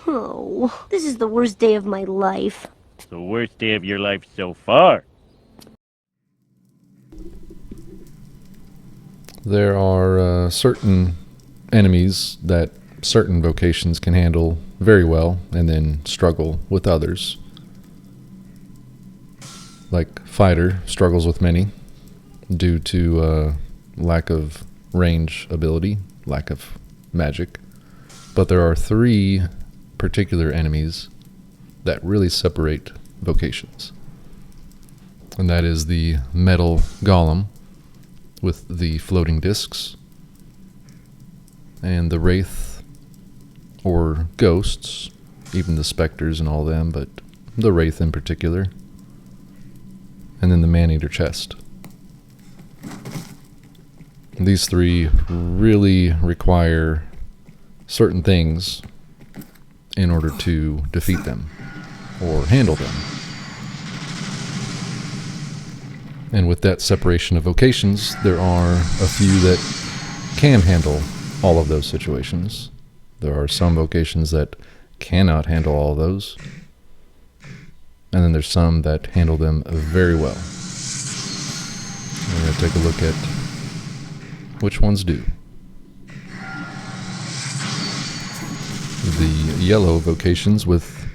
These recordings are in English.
Oh, this is the worst day of my life. The worst day of your life so far. There are certain enemies that certain vocations can handle very well and then struggle with others. Like Fighter struggles with many due to lack of range ability, lack of magic. But there are 3 particular enemies that really separate vocations. And that is the metal golem with the floating discs, and the wraith or ghosts, even the specters and all them, but the wraith in particular, and then the man-eater chest. These 3 really require certain things in order to defeat them or handle them. And with that separation of vocations, there are a few that can handle all of those situations. There are some vocations that cannot handle all of those. And then there's some that handle them very well. We're going to take a look at which ones do. The yellow vocations with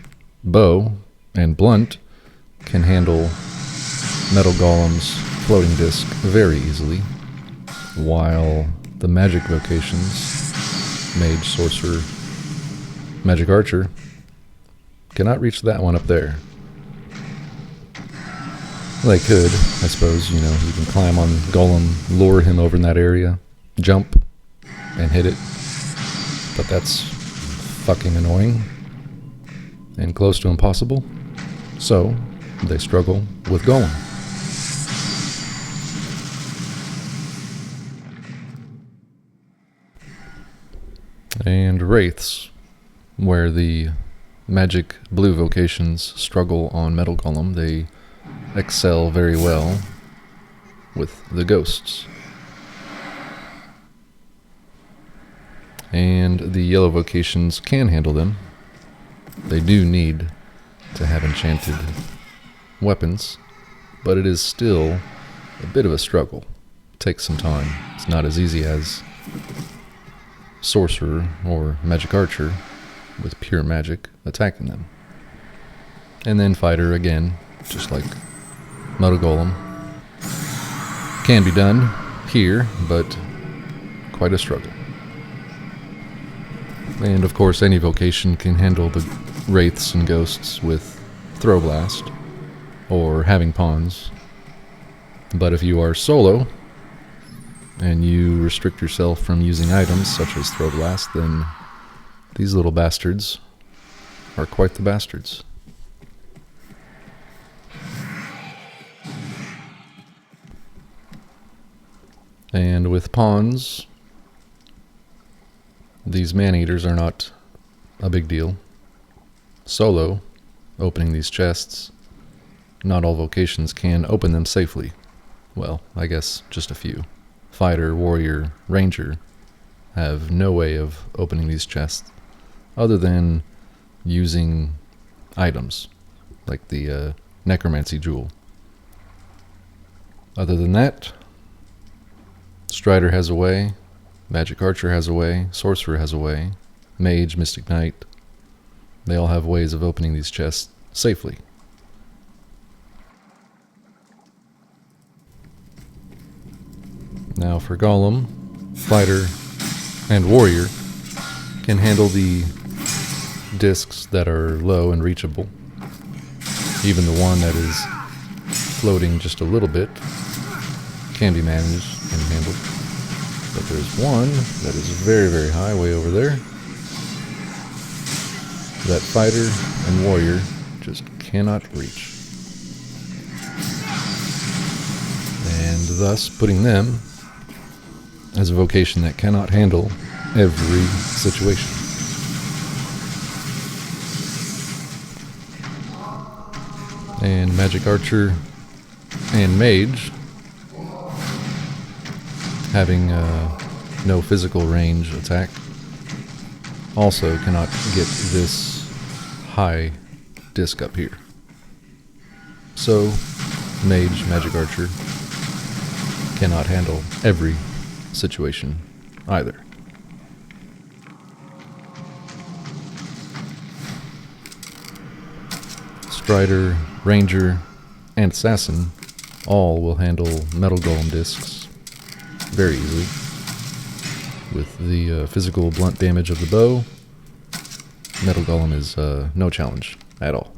bow and blunt can handle metal golem's floating disc very easily, while the magic vocations, mage, sorcerer, magic archer, cannot reach that one up there. They could, I suppose. You can climb on golem, lure him over in that area, jump, and hit it, but that's fucking annoying and close to impossible, so they struggle with golem. And wraiths, where the magic blue vocations struggle on metal golem, they excel very well with the ghosts. And the yellow vocations can handle them. They do need to have enchanted weapons, but it is still a bit of a struggle. It takes some time. It's not as easy as sorcerer or magic archer with pure magic attacking them. And then fighter again, just like metal golem, can be done here, but quite a struggle. And of course any vocation can handle the wraiths and ghosts with throw blast or having pawns. But if you are solo and you restrict yourself from using items such as throw blast, then these little bastards are quite the bastards. And with pawns, these man-eaters are not a big deal. Solo, opening these chests, not all vocations can open them safely. Well, I guess just a few. Fighter, warrior, ranger have no way of opening these chests other than using items like the necromancy jewel. Other than that, strider has a way, magic archer has a way, sorcerer has a way, mage, mystic knight, they all have ways of opening these chests safely. Now for golem, fighter, and warrior can handle the discs that are low and reachable. Even the one that is floating just a little bit can be managed and handled. But there's one that is very, very high, way over there, that fighter and warrior just cannot reach. And thus putting them as a vocation that cannot handle every situation. And magic archer and mage, having no physical range attack, also cannot get this high disc up here. So, mage, magic archer cannot handle every situation either. Strider, ranger, and assassin all will handle metal golem discs very easily. With the physical blunt damage of the bow, metal golem is no challenge at all.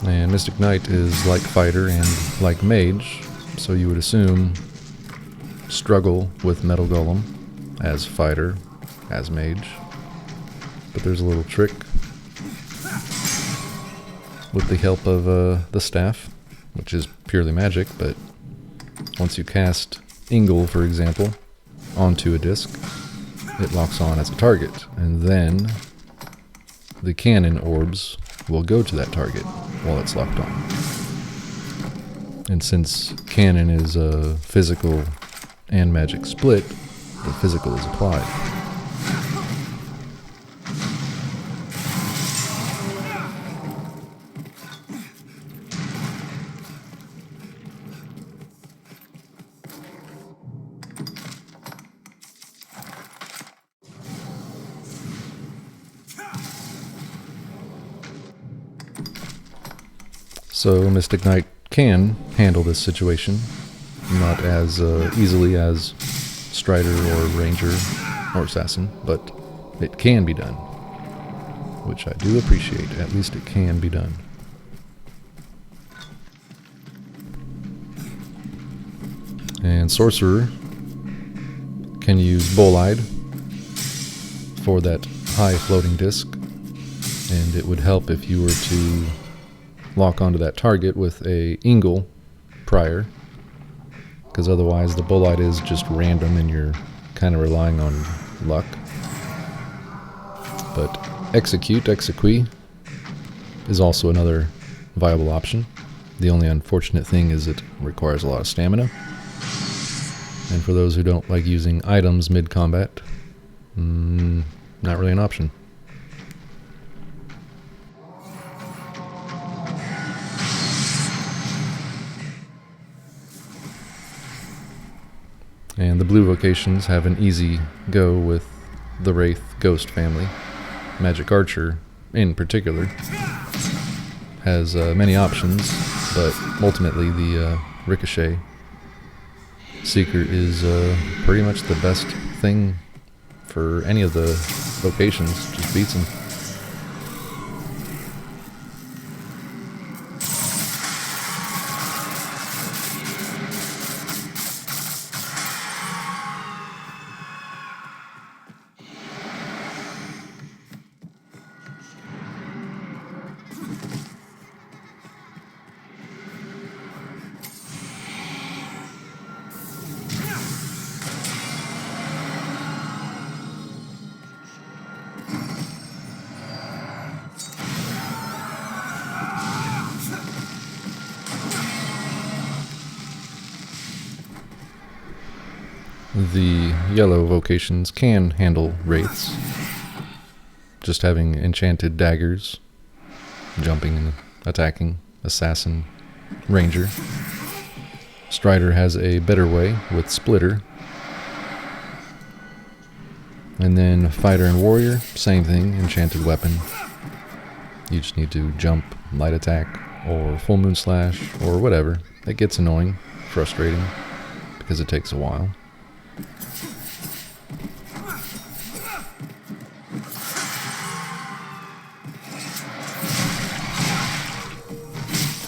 And Mystic Knight is like fighter and like mage, so you would assume struggle with metal golem as fighter, as mage. But there's a little trick with the help of the staff, which is purely magic, but once you cast Ingle, for example, onto a disc, it locks on as a target, and then the cannon orbs will go to that target while it's locked on. And since cannon is a physical and magic split, the physical is applied. So Mystic Knight can handle this situation, not as easily as Strider or Ranger or Assassin, but it can be done, which I do appreciate. At least it can be done. And Sorcerer can use Bolide for that high floating disc, and it would help if you were to lock onto that target with a Ingle prior, because otherwise the Bolide is just random and you're kind of relying on luck. But Execute is also another viable option. The only unfortunate thing is it requires a lot of stamina. And for those who don't like using items mid-combat, not really an option. And the blue vocations have an easy go with the Wraith Ghost family. Magic Archer, in particular, has many options, but ultimately the Ricochet Seeker is pretty much the best thing for any of the vocations. Just beats them. The yellow vocations can handle wraiths, just having enchanted daggers, jumping and attacking, assassin, ranger. Strider has a better way with splitter. And then fighter and warrior, same thing, enchanted weapon. You just need to jump, light attack, or full moon slash, or whatever. It gets annoying, frustrating, because it takes a while.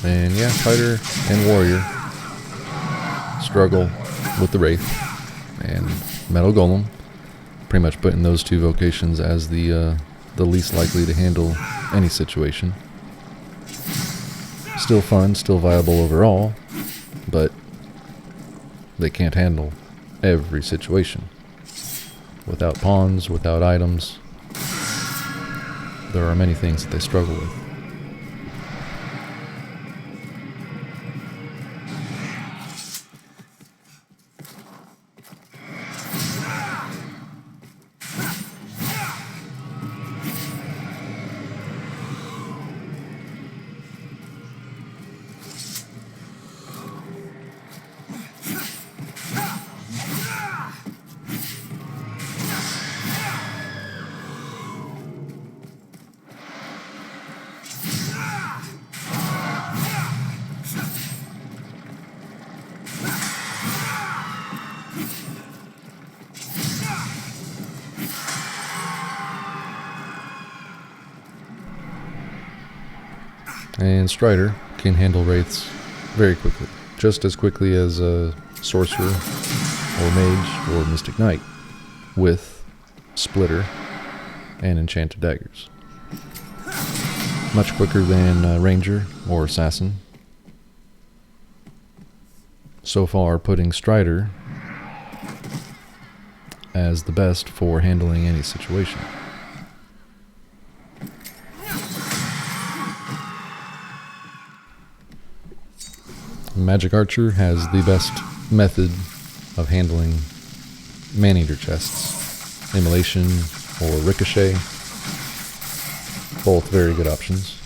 And yeah, fighter and warrior struggle with the Wraith and Metal Golem. Pretty much putting those two vocations as the the least likely to handle any situation. Still fun, still viable overall, but they can't handle every situation. Without pawns, without items, there are many things that they struggle with. And Strider can handle wraiths very quickly, just as quickly as a sorcerer or mage or mystic knight, with splitter and enchanted daggers. Much quicker than ranger or assassin. So far, putting Strider as the best for handling any situation. Magic Archer has the best method of handling man-eater chests. Immolation or Ricochet. Both very good options.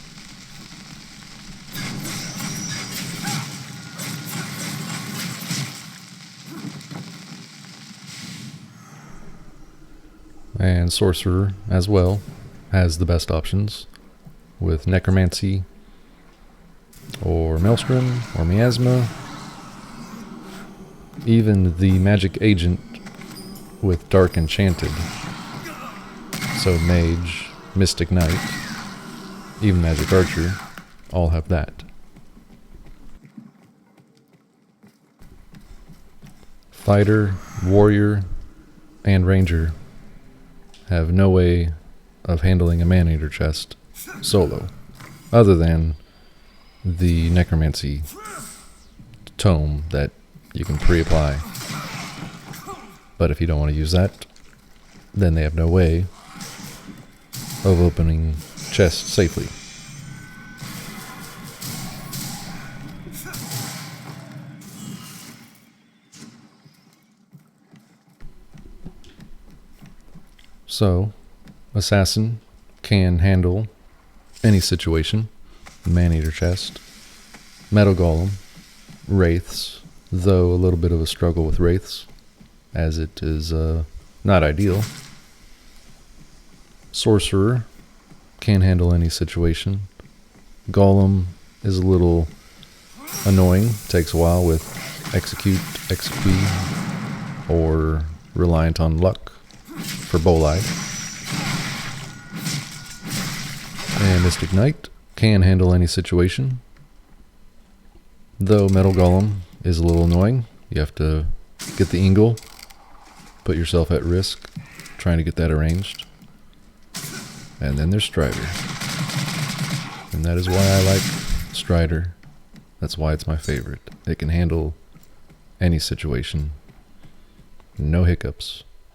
And Sorcerer, as well, has the best options with Necromancy or Maelstrom or Miasma. Even the Magic Agent with Dark Enchanted. So Mage, Mystic Knight, even Magic Archer, all have that. Fighter, Warrior, and Ranger have no way of handling a man-eater chest solo, other than the Necromancy tome that you can pre-apply. But if you don't want to use that, then they have no way of opening chests safely. So, Assassin can handle any situation. Man-eater chest, Metal Golem, Wraiths, though a little bit of a struggle with Wraiths, as it is not ideal. Sorcerer can handle any situation. Golem is a little annoying, takes a while with Execute, XP, or reliant on luck for Bolide. And Mystic Knight can handle any situation, though Metal Golem is a little annoying. You have to get the Ingle, put yourself at risk trying to get that arranged. And then there's Strider, and that is why I like Strider. That's why it's my favorite. It can handle any situation, no hiccups.